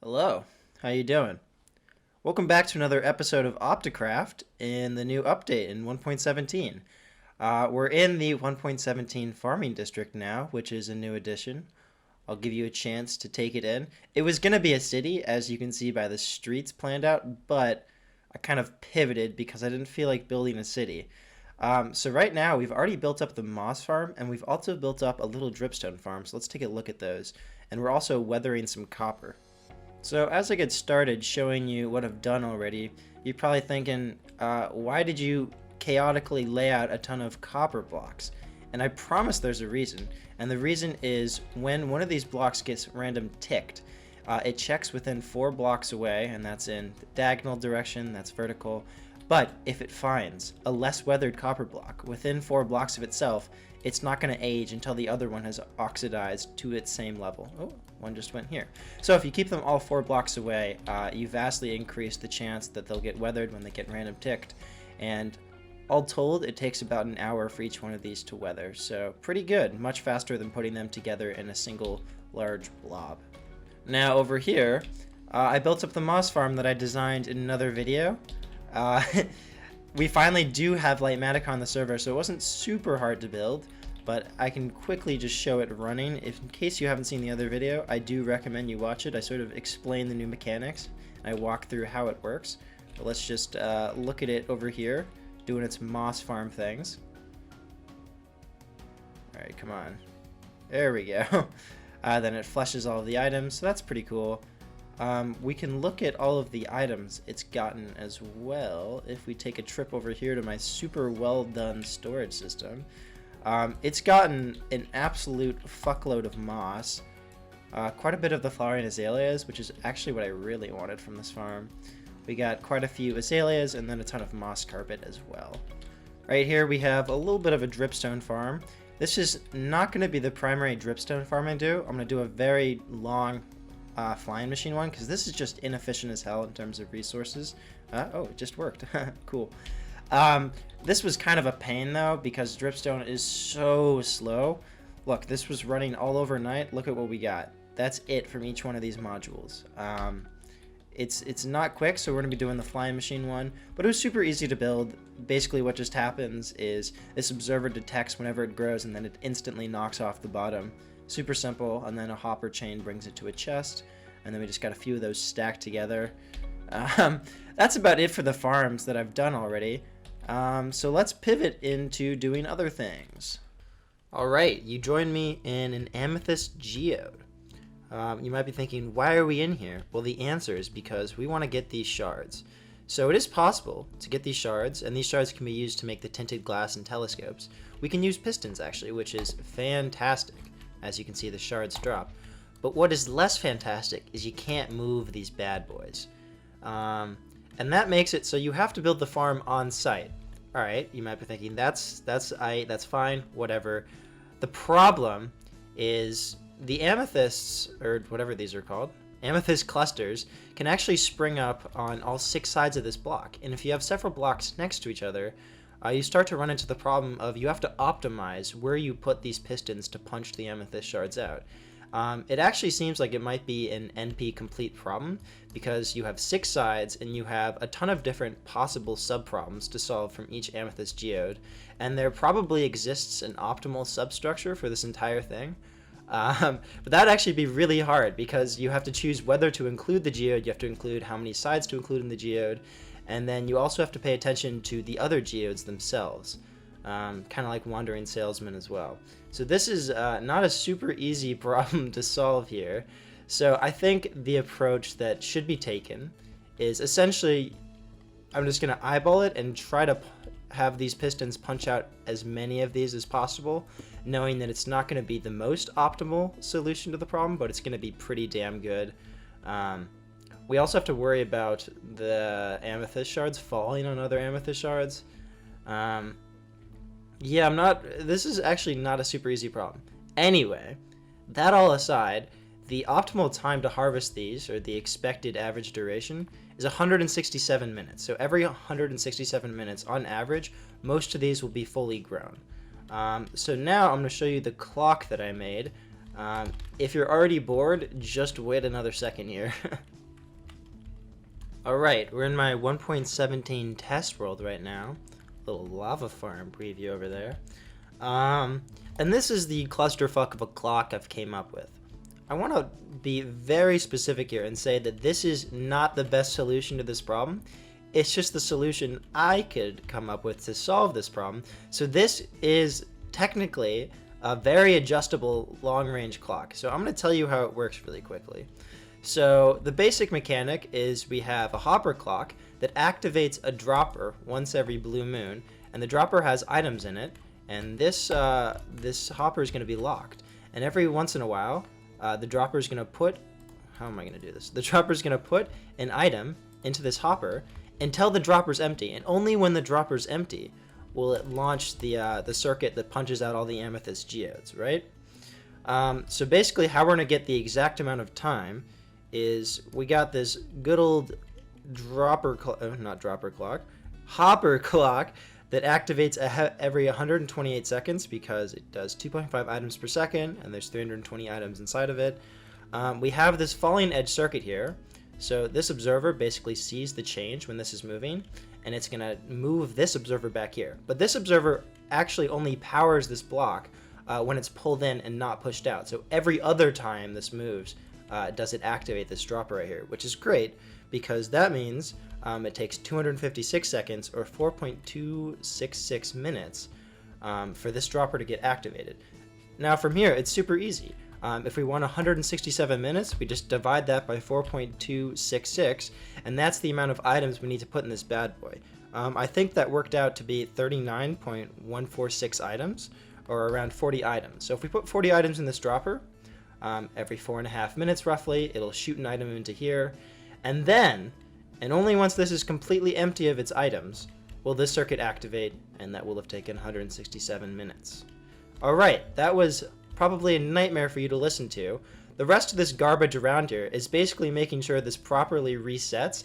Hello, how you doing? Welcome back to another episode of OptiCraft in the new update in 1.17. We're in the 1.17 farming district now, which is a new addition. I'll give you a chance to take it in. It was going to be a city, as you can see by the streets planned out, but I kind of pivoted because I didn't feel like building a city. So right now, we've already built up the moss farm, and we've also built up a little dripstone farm, so let's take a look at those. And we're also weathering some copper. So as I get started showing you what I've done already, you're probably thinking, why did you chaotically lay out a ton of copper blocks? And I promise there's a reason. And the reason is when one of these blocks gets random ticked, it checks within 4 blocks away, and that's in the diagonal direction, that's vertical. But if it finds a less weathered copper block within 4 blocks of itself, it's not going to age until the other one has oxidized to its same level. Oh, one just went here. So if you keep them all 4 blocks away, you vastly increase the chance that they'll get weathered when they get random ticked. And all told, it takes about an hour for each one of these to weather. So pretty good, much faster than putting them together in a single large blob. Now over here, I built up the moss farm that I designed in another video. We finally do have Lightmatic on the server, so it wasn't super hard to build, but I can quickly just show it running. If in case you haven't seen the other video, I do recommend you watch it. I sort of explain the new mechanics, and I walk through how it works. But let's just look at it over here, doing its moss farm things. Alright, come on. There we go. Then it flushes all of the items, so that's pretty cool. We can look at all of the items it's gotten as well if we take a trip over here to my super well done storage system. It's gotten an absolute fuckload of moss, quite a bit of the flowering azaleas, which is actually what I really wanted from this farm. We got quite a few azaleas and then a ton of moss carpet as well. Right here we have a little bit of a dripstone farm. This is not going to be the primary dripstone farm I do. I'm going to do a very long flying machine one, because this is just inefficient as hell in terms of resources. Oh, it just worked. Cool. This was kind of a pain though, because dripstone is so slow. Look, this was running all overnight. Look at what we got. That's it from each one of these modules. It's not quick, so we're going to be doing the flying machine one, but it was super easy to build. Basically what just happens is this observer detects whenever it grows, and then it instantly knocks off the bottom. Super simple, and then a hopper chain brings it to a chest, and then we just got a few of those stacked together. That's about it for the farms that I've done already. So let's pivot into doing other things. Alright, you joined me in an Amethyst Geode. You might be thinking, why are we in here? Well, the answer is because we want to get these shards. So it is possible to get these shards, and these shards can be used to make the tinted glass and telescopes. We can use pistons actually, which is fantastic. As you can see, the shards drop. But what is less fantastic is you can't move these bad boys. And that makes it so you have to build the farm on site. Alright, you might be thinking, that's fine, whatever. The problem is the amethysts, or whatever these are called, amethyst clusters, can actually spring up on all 6 sides of this block. And if you have several blocks next to each other, you start to run into the problem of you have to optimize where you put these pistons to punch the amethyst shards out. It actually seems like it might be an NP complete problem, because you have 6 sides and you have a ton of different possible sub-problems to solve from each amethyst geode, and there probably exists an optimal substructure for this entire thing. But that'd actually be really hard, because you have to choose whether to include the geode, you have to include how many sides to include in the geode, and then you also have to pay attention to the other geodes themselves, kind of like wandering salesmen as well. So this is not a super easy problem to solve here. So I think the approach that should be taken is essentially, I'm just going to eyeball it and try to have these pistons punch out as many of these as possible, knowing that it's not going to be the most optimal solution to the problem, but it's going to be pretty damn good. We also have to worry about the amethyst shards falling on other amethyst shards. Yeah, this is actually not a super easy problem. Anyway, that all aside, the optimal time to harvest these, or the expected average duration, is 167 minutes. So every 167 minutes, on average, most of these will be fully grown. So now I'm going to show you the clock that I made. If you're already bored, just wait another second here. Alright, we're in my 1.17 test world right now. Little lava farm preview over there. And this is the clusterfuck of a clock I've came up with. I want to be very specific here and say that this is not the best solution to this problem. It's just the solution I could come up with to solve this problem. So this is technically a very adjustable long-range clock. So I'm going to tell you how it works really quickly. So the basic mechanic is we have a hopper clock that activates a dropper once every blue moon, and the dropper has items in it, and this hopper is going to be locked. And every once in a while, the dropper is going to put, how am I going to do this? The dropper is going to put an item into this hopper until the dropper's empty, and only when the dropper's empty will it launch the circuit that punches out all the Amethyst Geodes, right? So basically how we're going to get the exact amount of time is we got this good old hopper clock that activates every 128 seconds because it does 2.5 items per second and there's 320 items inside of it. We have this falling edge circuit here. So this observer basically sees the change when this is moving, and it's going to move this observer back here. But this observer actually only powers this block when it's pulled in and not pushed out. So every other time this moves, does it activate this dropper right here, which is great because that means it takes 256 seconds or 4.266 minutes for this dropper to get activated. Now from here, it's super easy. If we want 167 minutes, we just divide that by 4.266, and that's the amount of items we need to put in this bad boy. I think that worked out to be 39.146 items, or around 40 items. So if we put 40 items in this dropper, every 4.5 minutes roughly, it'll shoot an item into here, and then, and only once this is completely empty of its items, will this circuit activate, and that will have taken 167 minutes. Alright, that was probably a nightmare for you to listen to. The rest of this garbage around here is basically making sure this properly resets.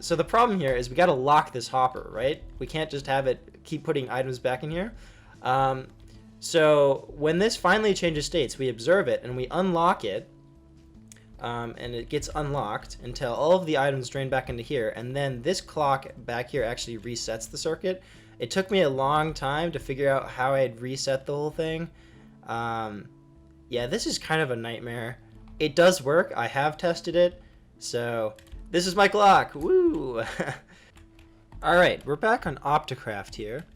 So the problem here is we gotta lock this hopper, right? We can't just have it keep putting items back in here. So when this finally changes states, we observe it and we unlock it, and it gets unlocked until all of the items drain back into here, and then this clock back here actually resets the circuit. It took me a long time to figure out how I'd reset the whole thing. Yeah, this is kind of a nightmare. It does work. I have tested it. So this is my clock. Woo! Alright, we're back on OptiCraft here.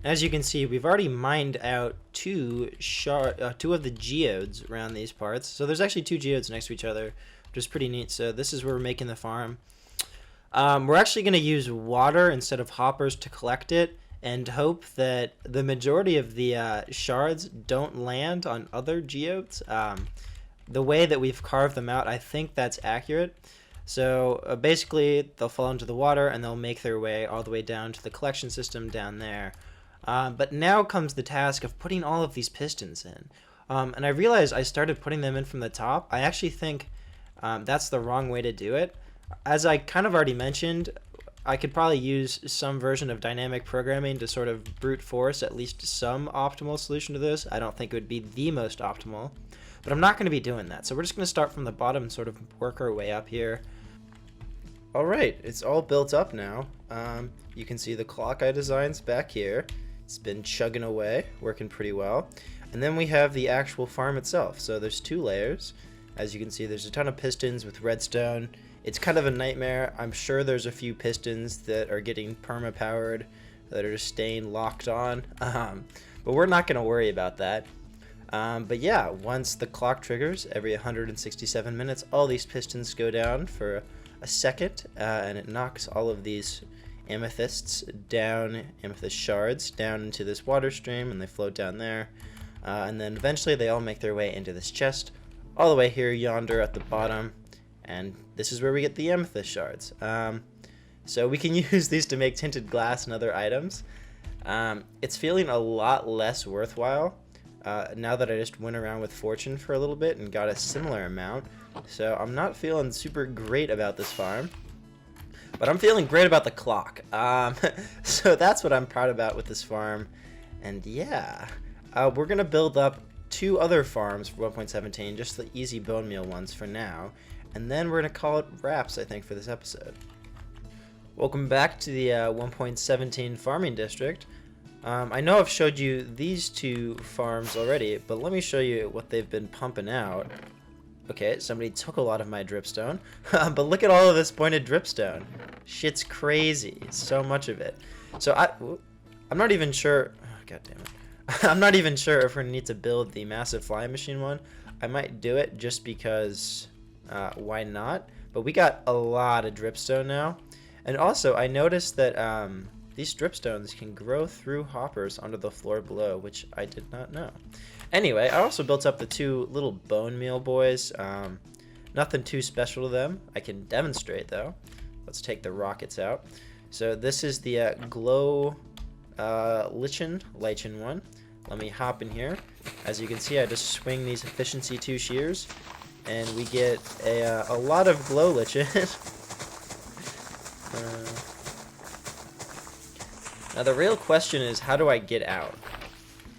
As you can see, we've already mined out two of the geodes around these parts. So there's actually two geodes next to each other, which is pretty neat. So this is where we're making the farm. We're actually going to use water instead of hoppers to collect it, and hope that the majority of the shards don't land on other geodes. The way that we've carved them out, I think that's accurate. So basically, they'll fall into the water and they'll make their way all the way down to the collection system down there. But now comes the task of putting all of these pistons in. And I realized I started putting them in from the top. I actually think that's the wrong way to do it. As I kind of already mentioned, I could probably use some version of dynamic programming to sort of brute force at least some optimal solution to this. I don't think it would be the most optimal, but I'm not going to be doing that. So we're just going to start from the bottom and sort of work our way up here. Alright, it's all built up now. You can see the clock I designed back here. It's been chugging away, working pretty well. And then we have the actual farm itself. So there's two layers. As you can see, there's a ton of pistons with redstone. It's kind of a nightmare. I'm sure there's a few pistons that are getting perma-powered that are just staying locked on. But we're not going to worry about that. But yeah, once the clock triggers, every 167 minutes, all these pistons go down for a second, and it knocks all of these amethysts down, amethyst shards, down into this water stream, and they float down there. And then eventually they all make their way into this chest, all the way here yonder at the bottom. And this is where we get the amethyst shards. So we can use these to make tinted glass and other items. It's feeling a lot less worthwhile now that I just went around with fortune for a little bit and got a similar amount. So I'm not feeling super great about this farm, but I'm feeling great about the clock. So that's what I'm proud about with this farm. And yeah, we're gonna build up 2 other farms for 1.17, just the easy bone meal ones for now. And then we're going to call it wraps, I think, for this episode. Welcome back to the 1.17 farming district. I know I've showed you these 2 farms already, but let me show you what they've been pumping out. Okay, somebody took a lot of my dripstone, but look at all of this pointed dripstone. Shit's crazy, so much of it. So I'm not even sure, oh, god damn it. I'm not even sure if we're gonna need to build the massive flying machine one. I might do it just because, why not? But we got a lot of dripstone now. And also, I noticed that these dripstones can grow through hoppers under the floor below, which I did not know. Anyway, I also built up the 2 little bone meal boys. Nothing too special to them. I can demonstrate, though. Let's take the rockets out. So this is the glow lichen one. Let me hop in here. As you can see, I just swing these efficiency 2 shears, and we get a lot of glow lichen. Now the real question is, how do I get out?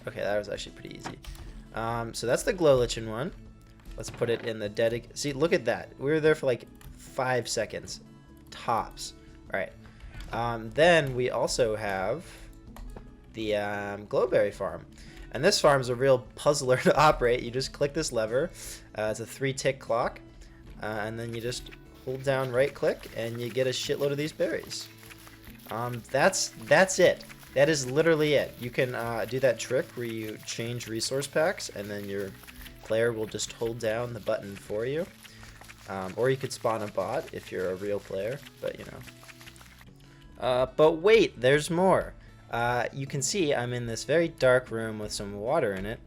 Okay, that was actually pretty easy. So that's the glow lichen one. Let's put it in the see, look at that. We were there for like 5 seconds. Tops. Alright. Then we also have the glowberry farm. And this farm is a real puzzler to operate. You just click this lever. It's a 3-tick clock. And then you just hold down right click and you get a shitload of these berries. That's it. That is literally it. You can do that trick where you change resource packs and then your player will just hold down the button for you. Or you could spawn a bot if you're a real player, but you know. But wait, there's more. You can see I'm in this very dark room with some water in it.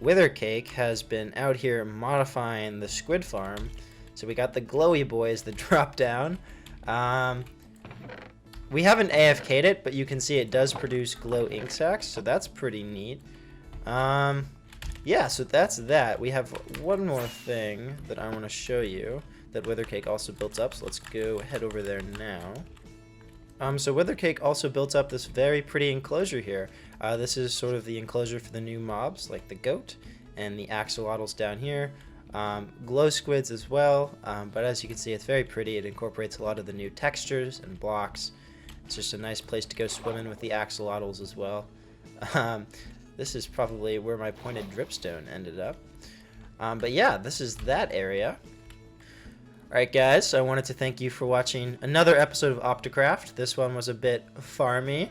Withercake has been out here modifying the squid farm. So we got the glowy boys that drop down. We haven't AFK'd it, but you can see it does produce glow ink sacs, so that's pretty neat. Yeah, so that's that. We have one more thing that I want to show you that Withercake also built up, so let's go head over there now. So Withercake also built up this very pretty enclosure here. This is sort of the enclosure for the new mobs, like the goat and the axolotls down here. Glow squids as well, but as you can see, it's very pretty. It incorporates a lot of the new textures and blocks. It's just a nice place to go swimming with the axolotls as well. This is probably where my pointed dripstone ended up. But yeah, this is that area. Alright guys, I wanted to thank you for watching another episode of OptiCraft. This one was a bit farmy.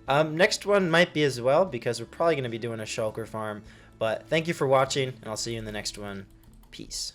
Next one might be as well, because we're probably going to be doing a shulker farm. But thank you for watching, and I'll see you in the next one. Peace.